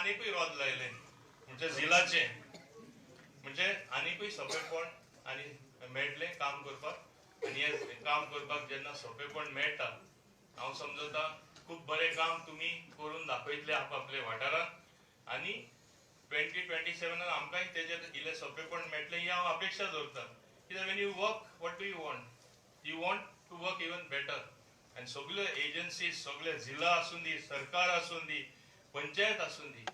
आनीकूय रोज लायले म्हणजे झिलाचे म्हणजे आनीकूय सोपेपण आनी मेळटले काम करपाक आनी हे काम करपाक जेन्ना सोपेपण मेळटा हांव समजता खूब बरें काम तुमी करून दाखयतले आपले वाठारांत आनी 2027 आमकांय तेजेर इल्लें सोपेपण मेळटलें ही हांव अपेक्षा दवरतां कित्याक when you work what do you want to work even better आनी सगळ्यो एजन्सीज सगळे जिल्हा आसूं दी सरकार आसूं दी पंचायत आसूं दी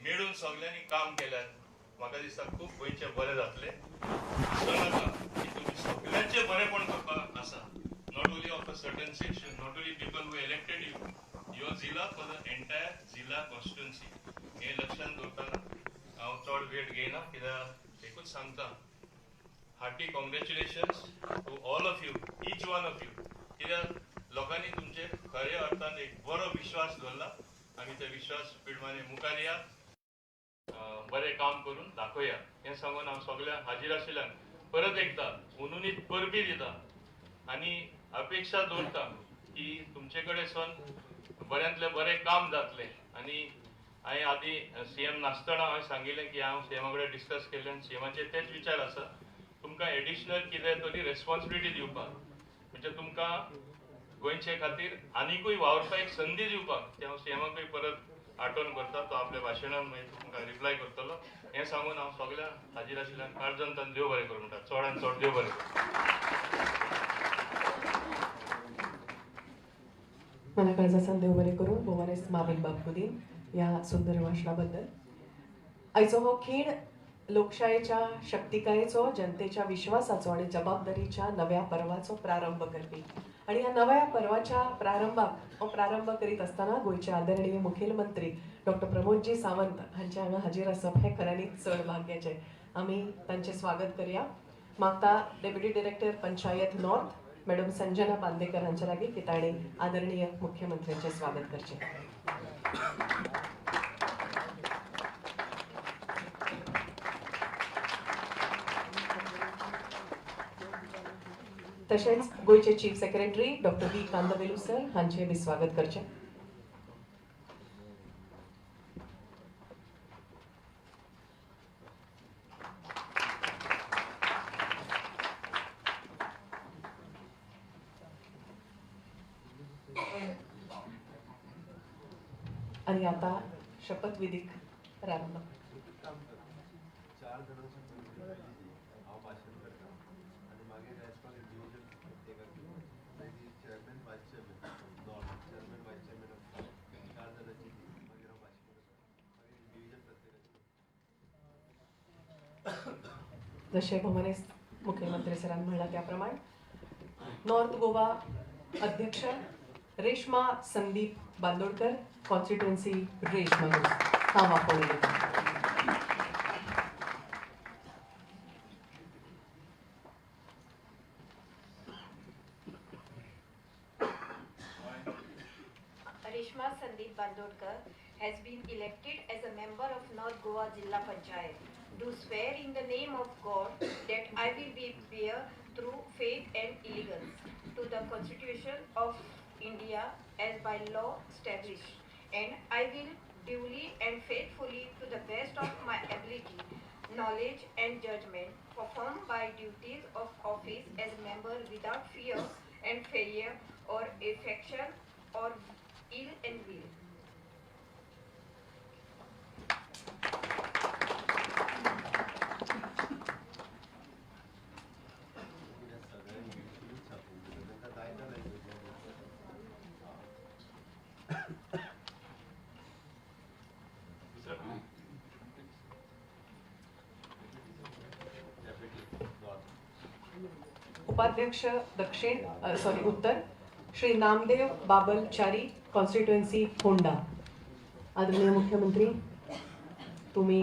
मेळून सगळ्यांनी काम केल्यार म्हाका दिसता खूब गोंयचें बरें जातलें नाका की तुमी सगळ्यांचें बरेंपण करपाक आसा not only of a certain section not only people who elected your जिल्हा फॉर द एंटायर जिल्हा कॉन्स्टिट्युएन्सी हे लक्षांत दवरतना हांव चड वेळ घेयना कित्याक एकूच सांगता hearty congratulations to all of you each one of you कित्याक लोकांनी तुमचेर खऱ्या अर्थान एक बरो विश्वास दवरला आमी ते विश्वास प्रमाणे मुखार या बरें काम करून दाखोवया हें सांगून हांव सगळ्या हाजीर आशिल्ल्यांक परत एकदा उनुनीत परबी दिता आनी अपेक्षा दवरता की तुमचे कडेन सावन बऱ्यांतलें बरें काम जातलें आनी हांवें आदीं सीएम नासतना हांवें सांगिल्लें की हांव सीएमा कडेन डिस्कस केल्लें आनी सीएमाचे तेच विचार आसा तुमकां एडिशनल कितें तरी रेस्पॉन्सिबिलिटी दिवपाक म्हणजे तुमकां गोंयचे खातीर आनीकूय वावरपाक एक संदी दिवपाक ते हांव सीएमाकूय परत आठवण करता तो आपल्या भाशणान मागीर तुमकां रिप्लाय करतलो हें सांगून हांव सगळ्या हाजीर आशिल्ल्यांक काळजंतान देव बरें करूं म्हणटा चडांत चड देव बरें करूं मला काळजासान देव बरें करूं बोवारेस मावेल बाबुदीन या सुंदर भाशणाबद्दल आयचो हो खीण लोकशायेच्या शक्तिकायेचो जनतेच्या विश्वासाचो आणि जबाबदारीच्या नव्या पर्वाचो प्रारंभ करपी आणि ह्या नव्या पर्वाच्या प्रारंभ करीत असताना गोयचे आदरणीय मुखेलमंत्री डॉक्टर प्रमोदजी सावंत हांचे हांगा हाजीर आसप हे खऱ्यांनीच चड भाग्याचे आमी तांचे स्वागत करया मागता deputy director panchayat north madam Sanjana Bandekar हांचे लागीं की तांणी आदरणीय मुख्यमंत्र्यांचे स्वागत करचें तशेंच गोयचे चीफ सेक्रेटरी डॉक्टर बी कांदवेलू सर हांचे बी स्वागत करचें आणि आता शपथविधीक प्रारंभ जसे भवनेस मुख्यमंत्री सरांनी म्हणला त्याप्रमाणे नॉर्थ गोवा अध्यक्ष रेश्मा संदीप बांदोडकर कॉन्स्टिट्युएन्सी रेश्मा हा वापरले Reshma Sandeep Bandodkar has been elected as a member of North Goa Jilla Panchayat. Do swear in the name of God that I will be bear true faith and allegiance to the Constitution of India as by law established, and I will duly and faithfully, to the best of my ability, knowledge and judgment, perform my duties of office as member without fear and failure or affection or ill and will. उपाध्यक्ष उत्तर Shri Namdev बाबलचारी constituency Honda आदरणीय मुख्यमंत्री तुम्ही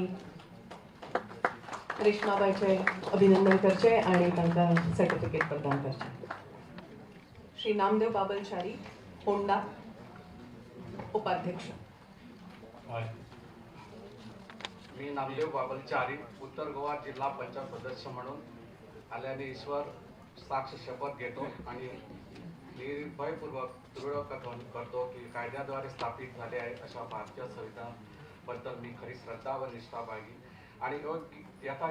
रेश्माबाईचे अभिनंदन करचे आणि तांकां certificate प्रदान करचे श्री नामदेव बाबलचारी होंडा उपाध्यक्ष मी नामदेव बाबलचारी उत्तर गोवा जिल्हा पंचायत सदस्य म्हणून आल्याने ईश्वर साक्ष शपथ घेतो आणि निर्भयपूर्वक दृढ कथन करतो की कायद्याद्वारे स्थापित झाले आहे अशा भारतीय संविधानाबद्दल मी खरी श्रद्धा व निष्ठा बाळगी आणि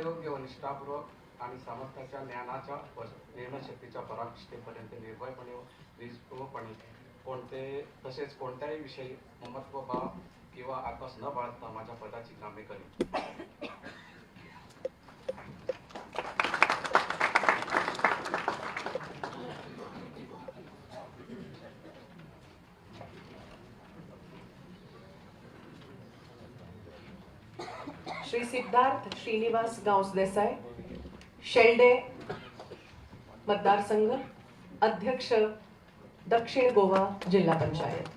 योग्य व निष्ठापूर्वक आणि सामर्थ्याच्या ज्ञानाच्या व निर्णयशक्तीच्या पराकाष्ठेपर्यंत निर्भयपणे व निष्ठुरपणे तसेच कोणत्याही विषयी ममत्वभाव किंवा आत्मस न बाळगता माझ्या पदाची कामे करेन. श्री सिद्धार्थ श्रीनिवास गांवस देसाई, शेल्डे मतदारसंघ, अध्यक्ष, दक्षिण गोवा जिल्हा पंचायत.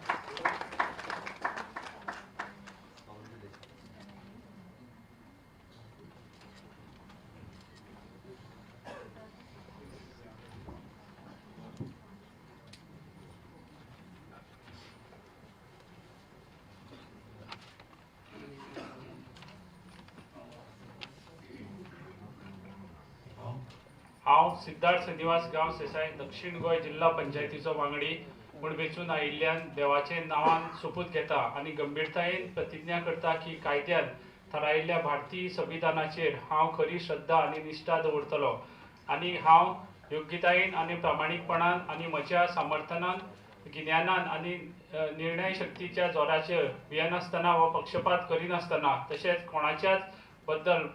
हांव सिद्धार्थ श्रीनिवास गांव देसाई दक्षिण गोंय जिल्हा पंचायतीचो वांगडी म्हूण वेंचून आयिल्ल्यान देवाचे नांवान सोपूत घेता आनी गंभीरतायेन प्रतिज्ञा करता की कायद्यान थारायिल्ल्या भारतीय संविधानाचेर हांव खरी श्रद्धा आनी निश्ठा दवरतलों आनी हांव योग्यतायेन आनी प्रामाणीकपणान आनी म्हज्या सामर्थ्यान गिन्यानान आनी निर्णय शक्तीच्या जोराचेर भियेनासतना वा पक्षपात करिनासतना तशेंच कोणाच्याच बद्दल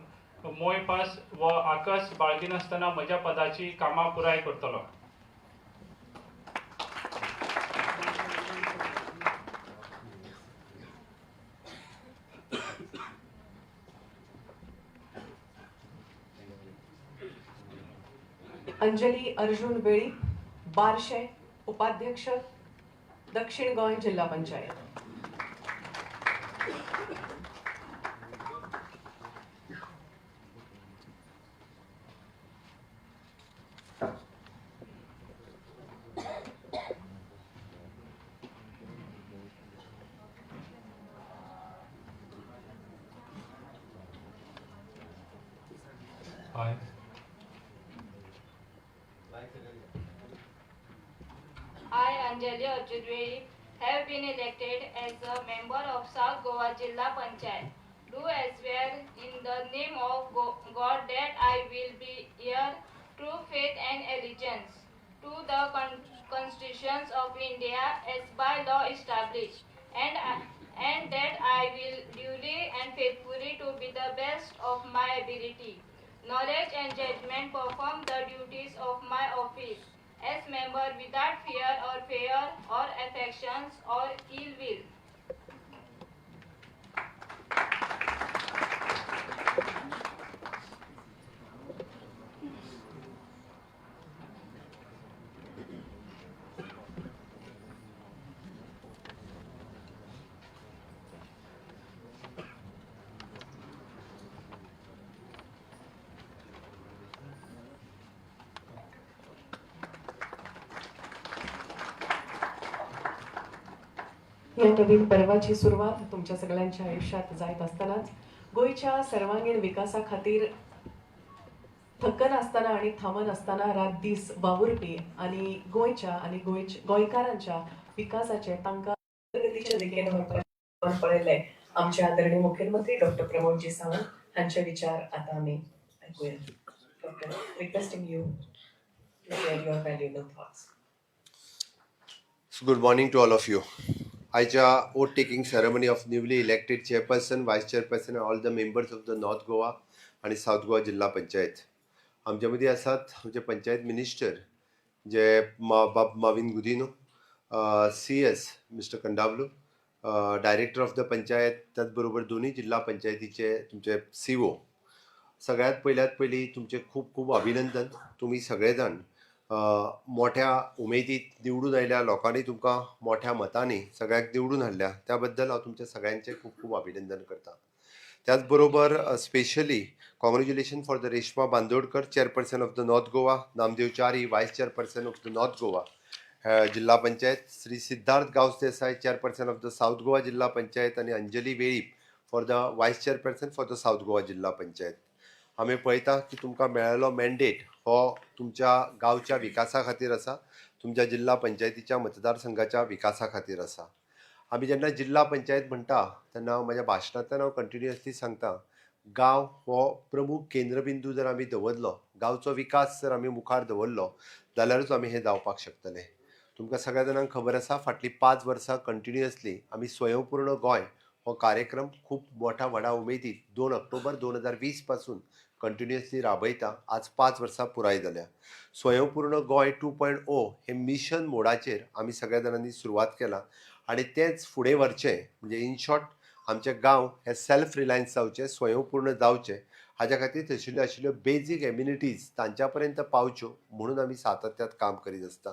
मोय पास व आकस बाळगिनासतना म्हज्या पदाची कामां पुराय करतलो. अंजली अर्जुन वेळी, बारशे, उपाध्यक्ष, दक्षिण गोंय जिल्हा panchayat. Hi. I, Anjali Arjunvedi, have been elected as a member of South Goa Jilla Panchayat. Do swear in the name of God that I will be bear true faith and allegiance to the constitutions of India as by law established, and that I will duly and faithfully to be the best of my ability, knowledge and judgment perform the duties of my office as member without fear or affections or ill will. या नवीन पर्वाची सुरुवात तुमच्या सगळ्यांच्या आयुष्यात जायत असतानाच गोयच्या सर्वांगीण विकासा खातीर थकन असताना आणि थांबन असताना रात दीस वावुरपी आणि गोयच्या आणि गोंयकारांच्या विकासाचे तांकां प्रगतीच्या दिकेन व्हरपाचें पळयले आमचे आदरणीय मुख्यमंत्री डॉक्टर प्रमोदजी सावंत हांचे विचार आता आमी ऐकूया. Doctor, requesting you to share your valuable thoughts. Good morning to all of you. आयच्या vote taking ceremony of newly elected chairperson, vice chairperson and all the members of the North Goa आणि South Goa जिल्हा पंचायत. आमच्या मध्ये आसात आमचे panchayat minister जे बाब Mauvin Godinho, CS mister Kandavelu, director of the panchayat, त्याच बरोबर दोन्ही जिल्हा पंचायतीचे तुमचे CO. सगळ्यात पयली तुमचे खूप खूप अभिनंदन. तुम्ही सगळेजण मोठ्या उमेदीत निवडून आयल्या, लोकांनी तुमकां मोठ्या मतांनी सगळ्याक निवडून हाडल्या, त्याबद्दल हांव तुमच्या सगळ्यांचे खूप खूप अभिनंदन करता. त्याचबरोबर specially congratulation for the Reshma Bandodkar, chairperson of the North Goa, Namdev Chari, vice chairperson of the North Goa जिल्हा panchayat, Shri Siddharth Gawas Desai, chairperson of the South Goa जिल्हा पंचायत आणि Anjali Velip for the vice chairperson for the South Goa जिल्हा पंचायत. आम्ही पळयता की तुमकां मेळिल्लो मॅन्डेट हो तुमच्या गांवच्या विकासा खातीर आसा, तुमच्या जिल्हा पंचायतीच्या मतदारसंघाच्या विकासा खातीर आसा आमी जेन्ना जिल्ला पंचायत म्हणटा तेन्ना हांव म्हाज्या भाशणांतल्यान हांव कंटिन्युअसली सांगता, गांव हो प्रमुख केंद्रबिंदू जर आमी दवरलो, गांवचो विकास जर आमी मुखार दवरलो जाल्यारूच आमी हे जावपाक शकतले. तुमकां सगळ्या जाणांक खबर आसा, फाटलीं 5 वर्सां कंटिन्युअसली आमी स्वयंपूर्ण गोंय हो कार्यक्रम खूब मोठ्या व्हडा उमेदीन 2 ऑक्टोबर 2020 पासून कंटिन्युअसली राबयता. आज 5 वर्सां पुराय जाल्या. स्वयंपूर्ण गोंय 2.0 हे मिशन मोडाचेर आमी सगळ्या जाणांनी सुरवात केला आणि तेच फुडें व्हरचें, म्हणजे इन शॉर्ट आमचे गांव हे सेल्फ रिलायन्स जावचे, स्वयंपूर्ण जावचे, हाज्या खातीर थंयसल्यो आशिल्ल्यो बेजीक एम्युनिटीज तांच्या पर्यंत पावच्यो म्हणून आमी सातत्यात काम करीत आसता.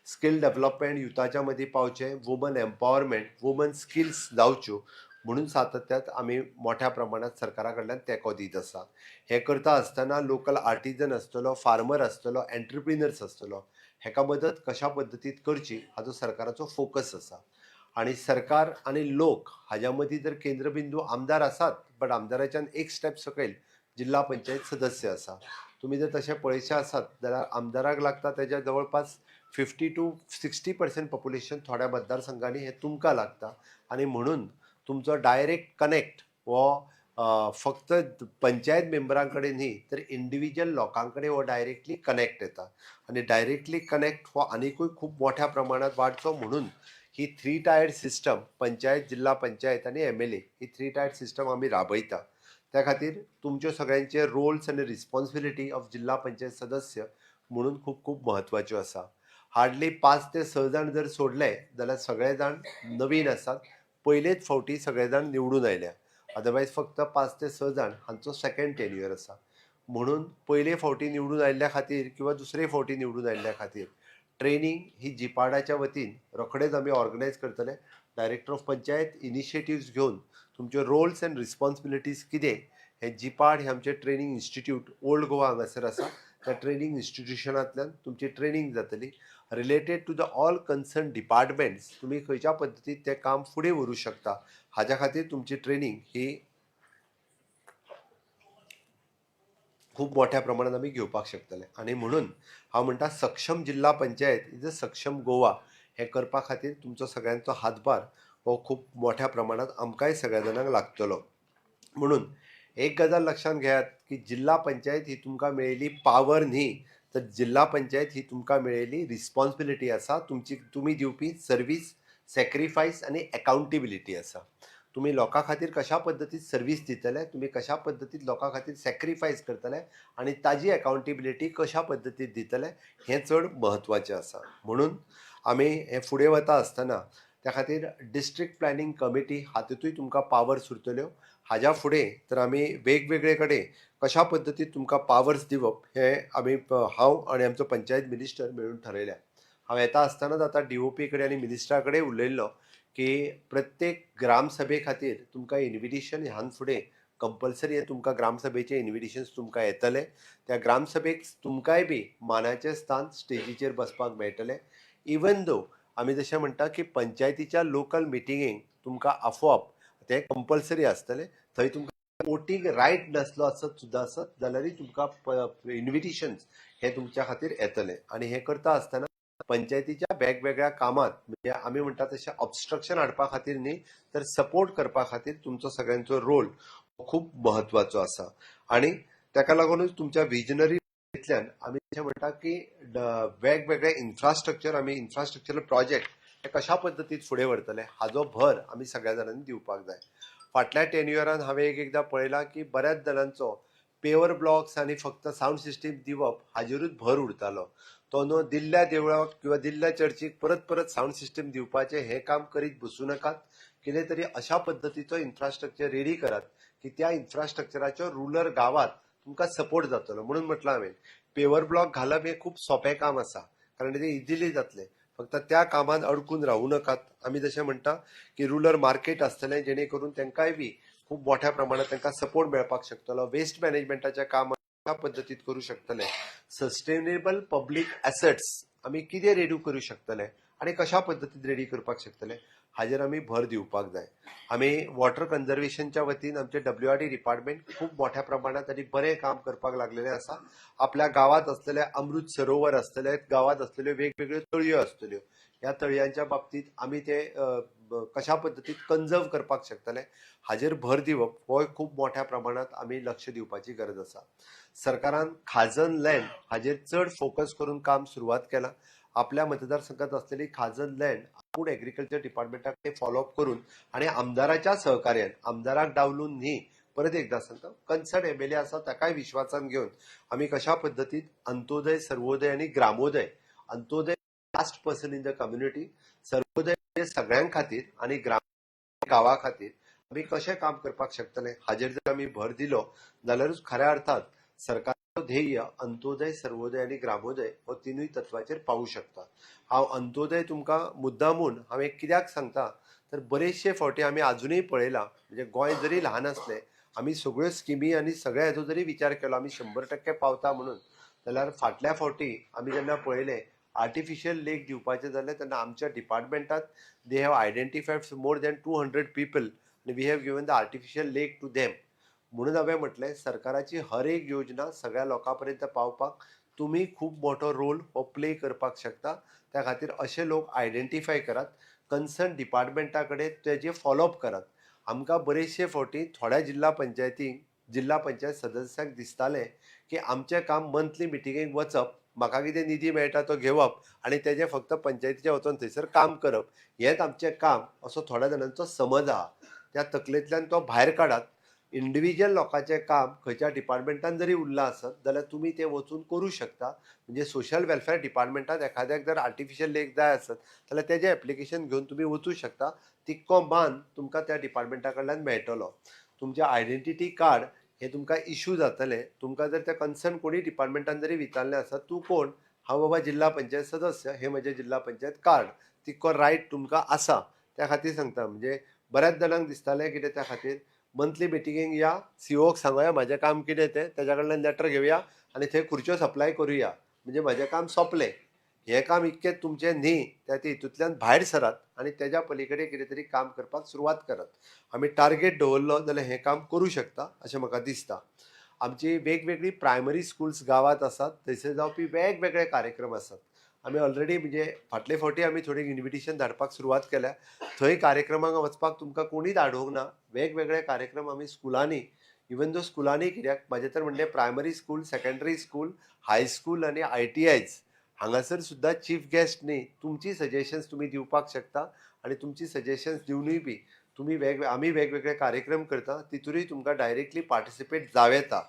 स्कील डेव्हलपमेंट युथाच्या मदीं पावचें, वुमन एम्पावरमेंट, वुमन स्किल्स जावच्यो म्हणून सातत्यात आमी मोठ्या प्रमाणात सरकारा कडल्यान तेंको दीत आसा. हे करता आसतना लोकल आर्टिजन आसतलो, फार्मर आसतलो, एंटरप्रिनर्स आसतलो, हेका मदत कशा पद्दतीन करची हाचो सरकाराचो फोकस आसा. आणि सरकार आणि लोक हाज्या मदीं जर केंद्रबिंदू आमदार आसात, बट आमदाराच्यान एक स्टेप सकयल जिल्हा पंचायत सदस्य आसा. तुमी जर तशें पळयचे आसात जाल्यार आमदाराक लागता तेच्या जवळपास 50 to 60% पॉप्युलेशन थोड्या मतदारसंघांनी हे तुमकां लागता आणि म्हणून तुमचो डायरेक्ट कनेक्ट हो फक्त पंचायत मेंबरां कडेन न्ही तर इंडिविज्युअल लोकां कडेन हो डायरेक्टली कनेक्ट येता आणि डायरेक्टली कनेक्ट हो आनिकूय खूब मोठ्या प्रमाणात वाडचो म्हणून ही 3 टायर्ड सिस्टम, पंचायत, जिल्हा पंचायत आणि MLA ही 3 टायर्ड सिस्टम आमी राबयता. त्या खातीर तुमच्यो सगळ्यांचे रोल्स आनी रिस्पॉन्सिबिलिटी ऑफ जिल्हा पंचायत सदस्य म्हणून खूब खूब म्हत्वाच्यो आसा. हार्डली 5 ते 6 जाण जर सोडले जाल्यार सगळे जाण नवीन आसात, पयलेच फावटी सगळे जाण निवडून आयल्या. अदरवायज फक्त 5 ते 6 जाण हांचो सेकंड टेन्युअर आसा. म्हणून पयले फावटी निवडून आयिल्ल्या खातीर किंवा दुसरे फावटी निवडून आयिल्ल्या खातीर ट्रेनिंग ही जिपाडाच्या वतीन रोखडेच आमी ऑर्गनायज करतले. डायरेक्टर ऑफ पंचायत इनिशिएटिव्स घेवन तुमचे रोल्स एंड रिस्पॉन्सिबिलिटीज कितें हे जिपाड हे आमचे ट्रेनिंग इन्स्टिट्यूट ओल्ड गोवा हांगासर आसा. त्या ट्रेनिंग इन्स्टिट्यूशनांतल्यान तुमची ट्रेनिंग जातली. Related to the all concern departments तुमी खंयच्या पद्दतीन तें काम फुडें व्हरूंक शकता हाज्या खातीर तुमची ट्रेनिंग ही खूब मोठ्या प्रमाणात आमी घेवपाक शकतले. आणि म्हणून हांव म्हणटा सक्षम जिल्हा पंचायत इज अ सक्षम गोवा हे करपा खातीर तुमचो सगळ्यांचो हातभार हो खूब मोठ्या प्रमाणात आमकांय सगळ्या जाणांक लागतलो. म्हणून एक गजाल लक्षात घेयात की जिल्हा पंचायत ही तुमकां मेळिल्ली पावर न्ही तर जिल्हा पंचायत ही तुमकां मेळिल्ली रिस्पॉन्सिबिलिटी आसा. तुमी दिवपी सर्वीस, सॅक्रिफायस आनी अकाउंटेबिलिटी आसा. तुम्ही लोकां खातीर कशा पद्दतीन सर्वीस दितले, तुम्ही कशा पद्दतीन लोकां खातीर सॅक्रिफायस करतले आणि ताजी अकाउंटेबिलिटी कशा पद्दतीन दितले हें चड म्हत्वाचें आसा. म्हणून आमी हे फुडें वता आसतना त्या खातीर डिस्ट्रिक्ट प्लॅनिंग कमिटी हातूंतूय तुमकां पावर्स उरतल्यो. हाज्या फुडें तर आमी वेगवेगळे कडेन कशा पद्दतीन तुमकां पावर्स दिवप हे आमी हांव आनी आमचो पंचायत मिनिस्टर मेळून ठरयल्या. हांव येता आसतनाच आतां DOP कडेन आनी मिनिस्टरा कडेन उलयल्लो की प्रत्येक ग्रामसभे खातीर तुमकां इन्विटेशन ह्यान फुडें कंपल्सरी हे तुमकां ग्रामसभेचे इन्विटेशन्स तुमकां येतले. त्या ग्रामसभेक तुमकांय बी मानाचें स्थान स्टेजीचेर बसपाक मेळटलें. इवन दो आमी जशें म्हणटा की पंचायतीच्या लोकल मिटिंगेक तुमकां आपोआप ते कंपल्सरी आसतले. थंय तुमकां वोटींग रायट नसलो आसत सुद्दां आसत जाल्यारूय तुमकां इन्विटेशन्स हे तुमच्या खातीर येतले. आनी हे करता आसतना पंचायतीच्या वेगवेगळ्या कामात म्हणजे आमी म्हणटा तशें ऑब्स्ट्रक्शन हाडपा खातीर न्ही तर सपोर्ट करपा खातीर तुमचो सगळ्यांचो रोल खूब म्हत्वाचो आसा. आणि ताका लागूनच तुमच्या विजनरींतल्यान आमी अशें म्हणटा की वेगवेगळे इन्फ्रास्ट्रक्चरल प्रोजेक्ट हे कशा पद्दतीन फुडें व्हरतले हाजो भर आमी सगळ्या जाणांनी दिवपाक जाय. फाटल्या टेन्युअरान हांवें एकदां पळयलां की बऱ्याच जाणांचो पेवर ब्लॉक्स आनी फक्त साऊंड सिस्टीम दिवप हाजेरूच भर उरतालो. तो न्हू दिल्ल्या देवळाक किंवा दिल्ल्या चर्चीक परत परत साऊंड सिस्टीम दिवपाचें हें काम करीत बसूं नाकात. कितें तरी अशा पद्दतीचो इन्फ्रास्ट्रक्चर रेडी करात की त्या इन्फ्रास्ट्रक्चराचो रुरल गावात तुमकां सपोर्ट जातलो. म्हणून म्हटलं हांवें पेवर ब्लॉक घालप हें खूब सोंपें काम आसा कारण तें इजिली जातलें. फक्त त्या कामात अडकून रावूं नकात. आमी जशें म्हणटा की रुरल मार्केट आसतलें जेणे करून तांकांय बी खूब मोठ्या प्रमाणात तांकां सपोर्ट मेळपाक शकतलो. वेस्ट मॅनेजमेंटाचें काम पद्दतीत करूं शकतले. सस्टेनेबल पब्लीक एसेट्स आमी कितें रेडी करूं शकतले आनी कशा पद्दतीन रेडी करपाक शकतले हाजेर आमी भर दिवपाक जाय. आमी वॉटर कन्जर्वेशनच्या वतीन आमचे WRD डिपार्टमेंट खूब मोठ्या प्रमाणात आनी बरें काम करपाक लागलेलें आसा. आपल्या गावात असलेले अमृत सरोवर आसतले, गावात असलेल्यो वेगवेगळ्यो तळयो आसतल्यो, ह्या तळयांच्या बाबतीत आमी ते कशा पद्दतीन कंजर्व करपाक शकतले हाजेर भर दिवप हो खूब मोठ्या प्रमाणात आमी लक्ष दिवपाची गरज आसा. सरकारान खाजन लँड हाजेर चड फोकस करून काम सुरवात केलां. आपल्या मतदारसंघात असलेली खाजन लँड आपूण एग्रीकल्चर डिपार्टमेंटाकडे फॉलोअप करून आणि आमदाराच्या सहकार्यान आमदाराक डावलून न्ही परत एकदा सांगता कन्सर्न एमएलए आसा ताकाय विश्वासान घेवन आमी कशा पद्दतीन अंत्योदय सर्वोदय आणि Gramodaya Antyodaya last person in the community Sarvodaya सगळ्यां खातीर आणि गांवा खातीर आमी कशें काम करपाक शकतले हाजेर जर आमी भर दिलो जाल्यारूच खऱ्या अर्थात सरकारचो ध्येय अंत्योदय सर्वोदय आणि ग्रामोदय हो तिनूय तत्वाचेर पावू शकता. हांव अंत्योदय तुमकां मुद्दामून हांव एक कित्याक सांगता तर बरेचशे फावटी आमी अजूनही पळयलां म्हणजे गोंय जरी ल्हान असलें आमी सगळ्यो स्किमी आनी सगळ्या हेचो जरी विचार केलो आमी 100% पावता म्हणून जाल्यार फाटल्या फावटी आमी जेन्ना पळयलें आर्टिफिशियल लेक दिवपाचें जालें तेन्ना आमच्या डिपार्टमेंटात they have identified more than 200 people आनी we have given the artificial lake to them. म्हणून हांवें म्हटलें सरकाराची हर एक योजना सगळ्या लोकां पर्यंत पावपाक तुमी खूब मोठो रोल हो प्ले करपाक शकता. त्या खातीर अशे लोक आयडेंटिफाय करात, कन्सर्न डिपार्टमेंटा कडेन तेजे फॉलोअप करात. आमकां बरेचशे फावटी थोड्या जिल्हा पंचायत सदस्यांक दिसतालें की आमचें काम मंथली मिटिंगेक वचप म्हाका कितें निधी मेळटा तो घेवप आनी तेजें फक्त पंचायतीचे वचून थंयसर काम करप हेंच आमचें काम असो थोड्या जाणांचो समज आहा. त्या तकलेंतल्यान तो भायर काडात. इंडिव्हिज्युअल लोकांचें काम खंयच्या डिपार्टमेंटान जरी उरलां आसत जाल्यार तुमी तें वचून करूं शकता. म्हणजे सोशल वेलफेअर डिपार्टमेंटात एखाद्याक जर आर्टिफिशियल लेक जाय आसत जाल्यार तेजें एप्लिकेशन घेवन तुमी वचूं शकता. तितको मान तुमकां त्या डिपार्टमेंटा कडल्यान मेळटलो. तुमचें आयडेंटिटी कार्ड हे तुमकां इश्यू जातलें. तुमकां जर त्या कन्सर्न कोणी डिपार्टमेंटान जरी विचारलें आसत तूं कोण, हांव बाबा जिल्हा पंचायत सदस्य, हे म्हजें जिल्हा पंचायत कार्ड, तितको रायट तुमकां आसा. त्या खातीर सांगता म्हणजे बऱ्याच जाणांक दिसतालें कितें त्या खातीर मंथली मिटिंगेक या, सीओक सांगुया म्हाजें काम कितें तें, तेज्या कडल्यान लेटर घेवया आनी थंय खुर्च्यो सप्लाय करुया म्हणजे म्हजें काम सोंपलें. हें काम इतकें तुमचें न्ही. त्या हितूंतल्यान भायर सरात आनी तेज्या पलीकडे कितें तरी काम करपाक सुरवात करात. आमी टार्गेट दवरलो जाल्यार हें काम करूं शकता अशें म्हाका दिसता. आमची वेगवेगळी प्रायमरी स्कुल्स गांवांत आसात, थंयसर जावपी वेगवेगळे कार्यक्रम आसात. आमी ऑलरेडी म्हणजे फाटले फावटी आमी थोडी इन्विटेशन धाडपाक सुरवात केल्या. थंय कार्यक्रमाक वचपाक तुमकां कोणीच आडोवंक ना. वेगवेगळे कार्यक्रम आमी स्कुलांनी इवन दो स्कुलांनी कित्याक म्हाजें तर म्हणणें primary school, secondary school, high school आनी ITIs हांगासर सुद्दां चीफ गेस्ट न्ही तुमची सजेशन्स तुमी दिवपाक शकता आनी तुमची सजेशन्स दिवनूय बी तुमी आमी वेगवेगळे कार्यक्रम करता तितूनय तुमकां डायरेक्टली पार्टिसिपेट जावं येता.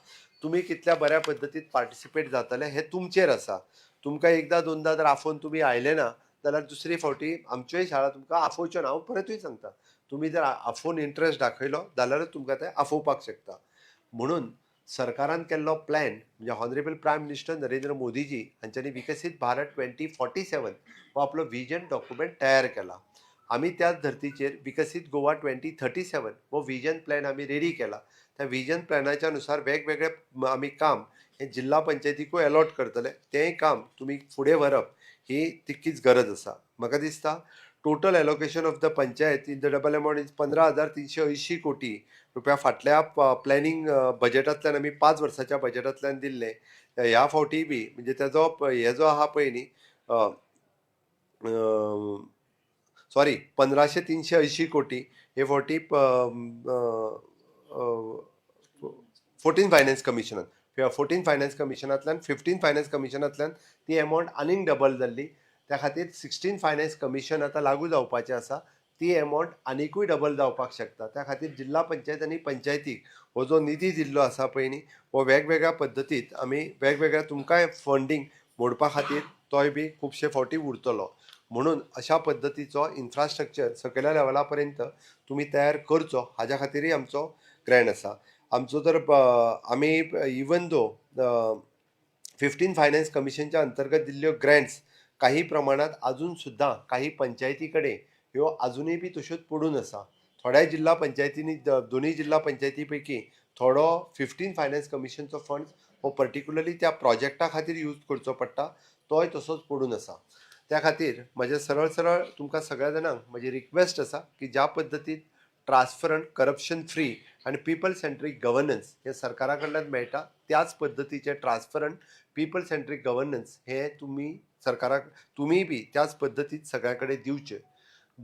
तुमी कितल्या बऱ्या पद्दतीन पार्टिसिपेट जातले हें तुमचेर आसा. तुमकां एकदां दोनदां जर आफोवन तुमी आयले ना जाल्यार दुसरी फावटी आमच्योय शाळा तुमकां आफोवच्यो ना. हांव परतूय सांगता तुमी जर आफोवन इंट्रस्ट दाखयलो जाल्यारूच तुमकां तें आफोवपाक शकता. म्हणून सरकारान केल्लो प्लॅन म्हणजे honourable prime minister Narendra Modiji हांच्यांनी विकसीत भारत 2047 हो आपलो विजन डॉक्युमेंट तयार केला. आमी त्याच धर्तीचेर विकसीत गोवा 2037 हो विजन प्लॅन आमी रेडी केला. त्या विजन प्लॅनाच्या अनुसार वेगवेगळे आमी काम हे जिल्हा पंचायतीकूय अलॉट करतले. तेंय काम तुमी फुडें व्हरप ही तितकीच गरज आसा. म्हाका दिसता total allocation of the panchayat in the double amount is 15,380 कोटी रुपया फाटल्या प्लॅनिंग बजेटांतल्यान आमी 5 वर्साच्या बजेटांतल्यान दिल्ले. ह्या फावटी बी म्हणजे तेजो हे जो आहा पळय न्ही 15,380 कोटी हे फावटी 14 फायनान्स कमिशनांतल्यान 15 फायनान्स कमिशनांतल्यान ती अमावंट आनीक डबल जाल्ली. त्या खातीर 16 फायनान्स कमिशन आतां लागू जावपाचें आसा. ती अमावंट आनिकूय डबल जावपाक शकता. त्या खातीर जिल्हा पंचायत आनी पंचायतीक हो जो निधी दिल्लो आसा पळय न्ही हो वेगवेगळ्या पद्दतीत आमी वेगवेगळ्या तुमकांय फंडींग मोडपा खातीर तोय बी खुबशे फावटी उरतलो. म्हणून अशा पद्दतीचो इन्फ्रास्ट्रक्चर सकयल्या लेवला पर्यंत तुमी तयार करचो हाज्या खातीरय आमचो ग्रँड आसा. आमचो तर आमी इवन दो 15 फायनान्स कमिशनच्या अंतर्गत दिल्ल्यो ग्रँट्स काही प्रमाणात अजून सुद्दां काही पंचायती कडेन ह्यो अजूनय बी तश्योच पडून आसा. थोड्या जिल्हा पंचायतींनी दोनूय जिल्हा पंचायती पैकी थोडो 15 फायनान्स कमिशनचो फंड हो पर्टिक्युलरली त्या प्रोजेक्टा खातीर यूज करचो पडटा तोय तसोच पडून आसा. त्या खातीर म्हजें सरळ सरळ तुमकां सगळ्या जाणांक म्हजी रिक्वेस्ट आसा की ज्या पद्दतीन ट्रान्सपरंट, करप्शन फ्री आनी पीपल सेंट्रीक गव्हर्नन्स हे सरकारा कडल्यान मेळटा त्याच पद्दतीचे ट्रान्सपरंट, पीपल सेंट्रीक गव्हर्नन्स हे तुमी सरकाराक तुमी बी त्याच पद्दतीन सगळ्या कडेन दिवचे.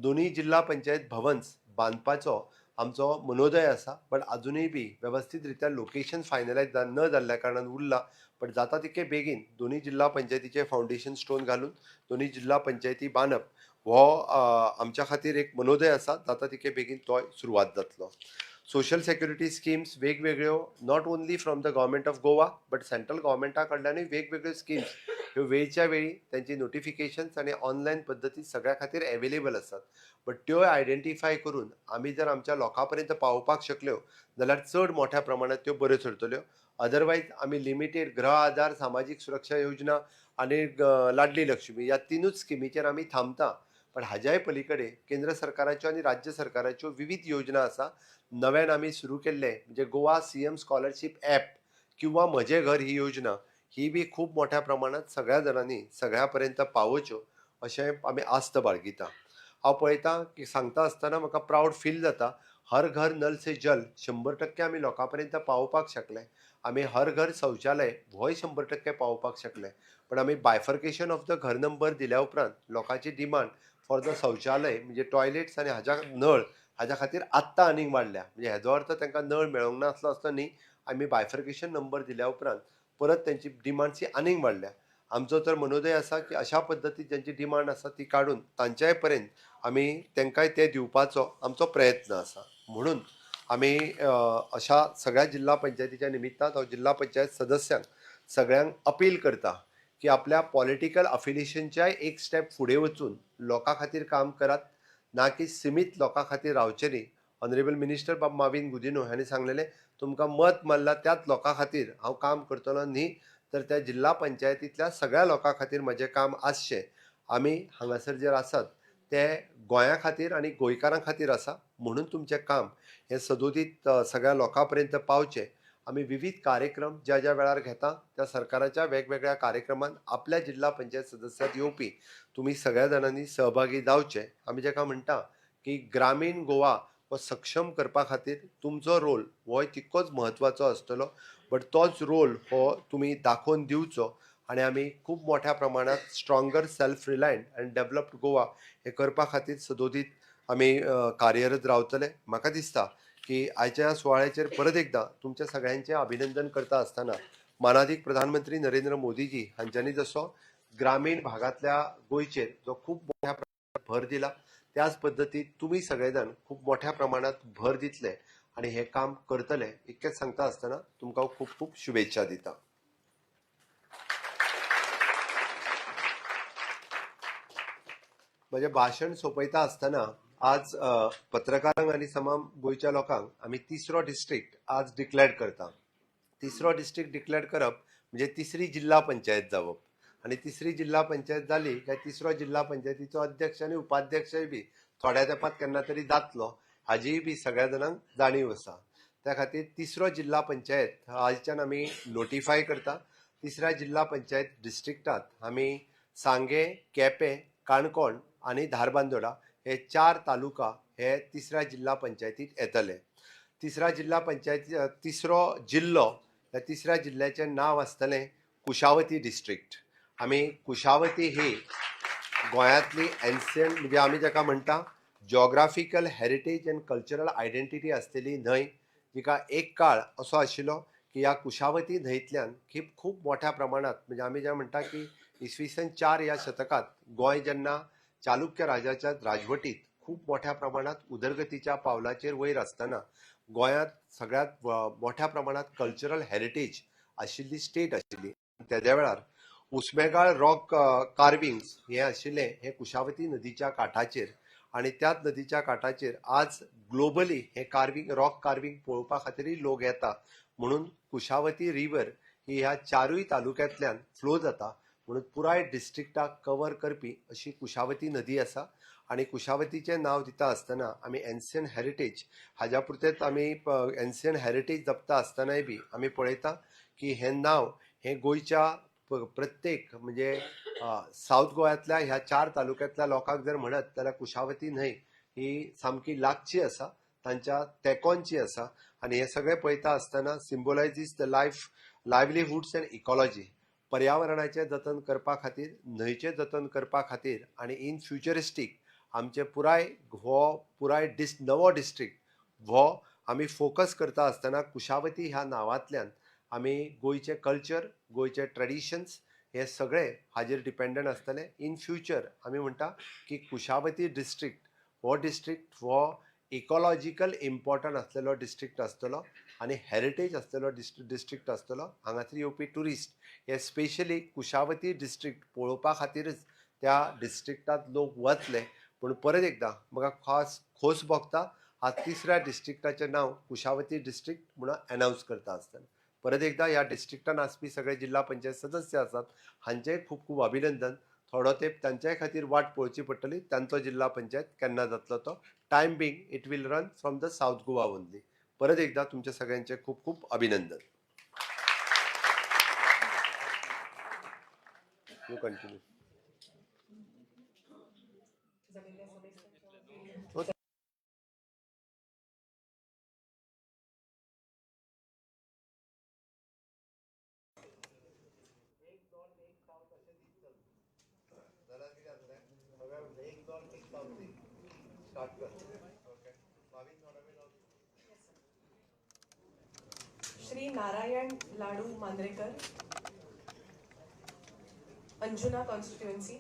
दोन्ही जिल्हा पंचायत भवन्स बांदपाचो आमचो मनोदय आसा, बट अजूनय बी व्यवस्थित रित्या लोकेशन फायनलायज न जाल्ल्या कारणान उरला. बट जाता तितके बेगीन दोन्ही जिल्हा पंचायतीचे फावंडेशन स्टोन घालून दोन्ही जिल्हा पंचायती बांदप हो आमच्या खातीर एक मनोदय आसा. जाता तितके बेगीन तोय सुरवात जातलो. सोशल सेक्युरिटी स्किम्स वेगवेगळ्यो not only from the government of Goa but central गव्हर्मेंटा कडल्यानूय वेगवेगळ्यो स्किम्स ह्यो वेळच्या वेळी त्यांची नोटिफिकेशन्स आनी ऑनलायन पद्दती सगळ्या खातीर अवेलेबल आसात. बट त्यो आयडेंटिफाय करून आमी जर आमच्या लोकां पर्यंत पावोवपाक शकल्यो जाल्यार चड मोठ्या प्रमाणात त्यो बऱ्यो सरतल्यो. अदरवायज आमी लिमिटेड गृह आधार, सामाजीक सुरक्षा योजना आनी लाडली लक्ष्मी ह्या तिनूच स्किमीचेर आमी थांबता. पण हाज्याय पलीकडे केंद्र सरकाराच्यो आनी राज्य सरकाराच्यो विविध योजना आसा. नव्यान आमी सुरू केल्ले म्हणजे गोवा सीएम स्कॉलरशीप ॲप किंवा म्हजें घर ही योजना ही बी खूब मोठ्या प्रमाणात सगळ्या जाणांनी सगळ्या पर्यंत पावोच्यो अशें आमी आस्त बाळगिता. हांव पळयतां की सांगता आसतना म्हाका प्रावड फील जाता. हर घर नल से जल 100% आमी लोकां पर्यंत पावोवपाक शकले. आमी हर घर शौचालय होय 100% पावोवपाक शकले. पण आमी बायफर्केशन ऑफ द घर नंबर दिल्या उपरांत लोकांची डिमांड फॉर द शौचालय म्हणजे टॉयलेट्स आनी हाज्या नळ हाज्या खातीर आत्तां आनीक वाडल्या. म्हणजे हेजो अर्थ तांकां नळ मेळोंक नासलो असतो न्ही. आमी बायफर्केशन नंबर दिल्या उपरांत परत त्यांची डिमांड्स ही आनीक वाडल्या. आमचो तर मनोदय आसा की अशा पद्दतीन ज्यांची डिमांड आसा ती काडून तांच्याय पर्यंत आमी तांकांय ते दिवपाचो आमचो प्रयत्न आसा. म्हणून आमी अशा सगळ्या जिल्हा पंचायतीच्या निमित्तान हांव जिल्हा पंचायत सदस्यांक सगळ्यांक अपील करता की आपल्या पॉलिटिकल अफिलिएशनच्याय एक स्टेप फुडें वचून लोकां खातीर काम करात, ना की सीमित लोकां खातीर रावचे न्ही. ऑनरेबल मिनिस्टर बाब माविन गुदिनो हांणी सांगलेलें तुमकां मत मारला त्याच लोकां खातीर हांव काम करतलो न्ही, तर त्या जिल्हा पंचायतींतल्या सगळ्या लोकां खातीर म्हजें काम आसचें. आमी हांगासर जे आसात ते गोंया खातीर आनी गोंयकारां खातीर आसा. म्हणून तुमचें काम हें सदोदीत सगळ्या लोकां पर्यंत पावचें. आमी विविध कार्यक्रम ज्या ज्या वेळार घेता त्या सरकाराच्या वेगवेगळ्या कार्यक्रमांत आपल्या जिल्हा पंचायत सदस्यांत येवपी तुमी सगळ्या जाणांनी सहभागी जावचे. आमी जाका म्हणटा की ग्रामीण गोवा हो सक्षम करपा खातीर तुमचो रोल हो तितकोच म्हत्वाचो आसतलो. बट तोच रोल हो तुमी दाखोवन दिवचो आनी आमी खूब मोठ्या प्रमाणात स्ट्रॉंगर सेल्फ रिलायंट आनी डेव्हलप्ड गोवा हे करपा खातीर सदोदीत आमी कार्यरत रावतले. म्हाका दिसता की आयच्या सुवाळ्याचेर परत एकदा तुमच्या सगळ्यांचें अभिनंदन करता आसतना मानाधीक प्रधानमंत्री नरेंद्र मोदीजी हांच्यांनी जसो ग्रामीण भागातल्या गोंयचेर जो खूब मोठ्या प्रमाणात भर दिला त्याच पद्दतीत तुम्ही सगळे जाण खूब मोठ्या प्रमाणात भर दितले आणि हे काम करतले इतकेच सांगता आसतना तुमकां खूब खूब शुभेच्छा दिता. म्हजें भाशण सोंपयता आसतना आज पत्रकारांक आनी तमाम गोंयच्या लोकांक आमी तिसरो डिस्ट्रिक्ट आज डिक्लेअर करता. तिसरो डिस्ट्रिक्ट डिक्लेअर करप म्हणजे तिसरी जिल्हा पंचायत जावप आणि तिसरी जिल्हा पंचायत जाली काय तिसरो जिल्हा पंचायतीचो अध्यक्ष आणि उपाध्यक्षय बी थोड्या तेंपात केन्ना तरी जातलो हाजीय बी सगळ्या जाणांक जाणीव आसा. त्या खातीर तिसरो जिल्हा पंचायत आयच्यान आमी नोटिफाय करता. तिसऱ्या जिल्हा पंचायत डिस्ट्रिक्टात आमी सांगे, केपें, काणकोण आनी धारबांदोडा हे 4 तालुका हे तिसऱ्या जिल्हा पंचायतीत येतले. तिसऱ्या जिल्हा पंचायती तिसरो जिल्लो ह्या तिसऱ्या जिल्ल्याचें नांव आसतलें कुशावती डिस्ट्रिक्ट. आमी कुशावती ही गोंयांतली एन्शियंट म्हणजे आमी जाका म्हणटा geographical heritage end cultural identity आसलेली न्हंय जिका एक काळ असो आशिल्लो की ह्या कुशावती न्हंयतल्यान खूब मोठ्या प्रमाणात म्हणजे आमी जे म्हणटा की इसवी सन 4 ह्या शतकात गोंय जेन्ना चालुक्य राजाच्या राजवटीत खूब मोठ्या प्रमाणात उदरगतीच्या पावलाचेर वयर आसतना गोंयांत सगळ्यात मोठ्या प्रमाणात कल्चरल हेरिटेज आशिल्ली स्टेट आशिल्ली. तेद्या वेळार उस्मेगाळ रॉक कार्विंग्स हे आशिल्ले हे कुशावती नदीच्या काठाचेर आणि त्याच नदीच्या काठाचेर आज ग्लोबली हे कार्विंग रॉक कार्विंग पळोवपा खातीरय लोक येता. म्हणून कुशावती रिवर ही ह्या 4 तालुक्यांतल्यान फ्लो जाता. म्हणून पुराय डिस्ट्रिक्टाक कवर करपी अशी कुशावती नदी आसा आणि कुशावतीचें नांव दिता आसतना आमी एन्शियंट हेरिटेज हाज्या पुरतेंच आमी एन्शियंट हेरिटेज जपता आसतनाय बी आमी पळयता की हें नांव हें गोंयच्या प्रत्येक म्हणजे साऊथ गोंयांतल्या ह्या 4 तालुक्यांतल्या लोकांक जर म्हणत जाल्यार कुशावती न्हंय ही सामकी लागची आसा, तांच्या तेंकोनची आसा आणि हे सगळें पळयता आसतना सिम्बलायजीस द लायव्हलीहुड्स एंड इकॉलॉजी पर्यावरणाचें जतन करपा खातीर न्हंयचें जतन करपा खातीर आनी इन फ्युचरिस्टीक आमचे पुराय नवो डिस्ट्रिक्ट हो आमी फोकस करता आसतना कुशावती ह्या नांवांतल्यान आमी गोंयचे कल्चर, गोंयचे ट्रेडिशन्स हे सगळे हाजेर डिपेंडंट आसतले. इन फ्युचर आमी म्हणटा की कुशावती डिस्ट्रिक्ट हो इकॉलॉजिकल इम्पॉर्टंट आसलेलो डिस्ट्रिक्ट आसतलो आनी हेरिटेज आसलेलो डिस्ट्रिक्ट आसतलो. हांगासर येवपी ट्युरिस्ट हे स्पेशली कुशावती डिस्ट्रिक्ट पळोवपा खातीरच त्या डिस्ट्रिक्टांत लोक वतले. पूण परत एकदां म्हाका खोस भोगता हा 3ऱ्या डिस्ट्रिक्टाचें नांव कुशावती डिस्ट्रिक्ट म्हणून अनावन्स करता आसतना. परत एकदां ह्या डिस्ट्रिक्टान आसपी सगळे जिल्हा पंचायत सदस्य आसात हांचेय खूब खूब अभिनंदन. थोडो तेंप तांच्याय खातीर वाट पळोवची पडटली. तांचो जिल्हा पंचायत केन्ना जातलो तो. Time being it will run from the South Goa only. परत एकदा तुमच्या सगळ्यांचे खूप खूप अभिनंदन. You continue. Shri Narayan Ladu Mandrekar, Anjuna constituency.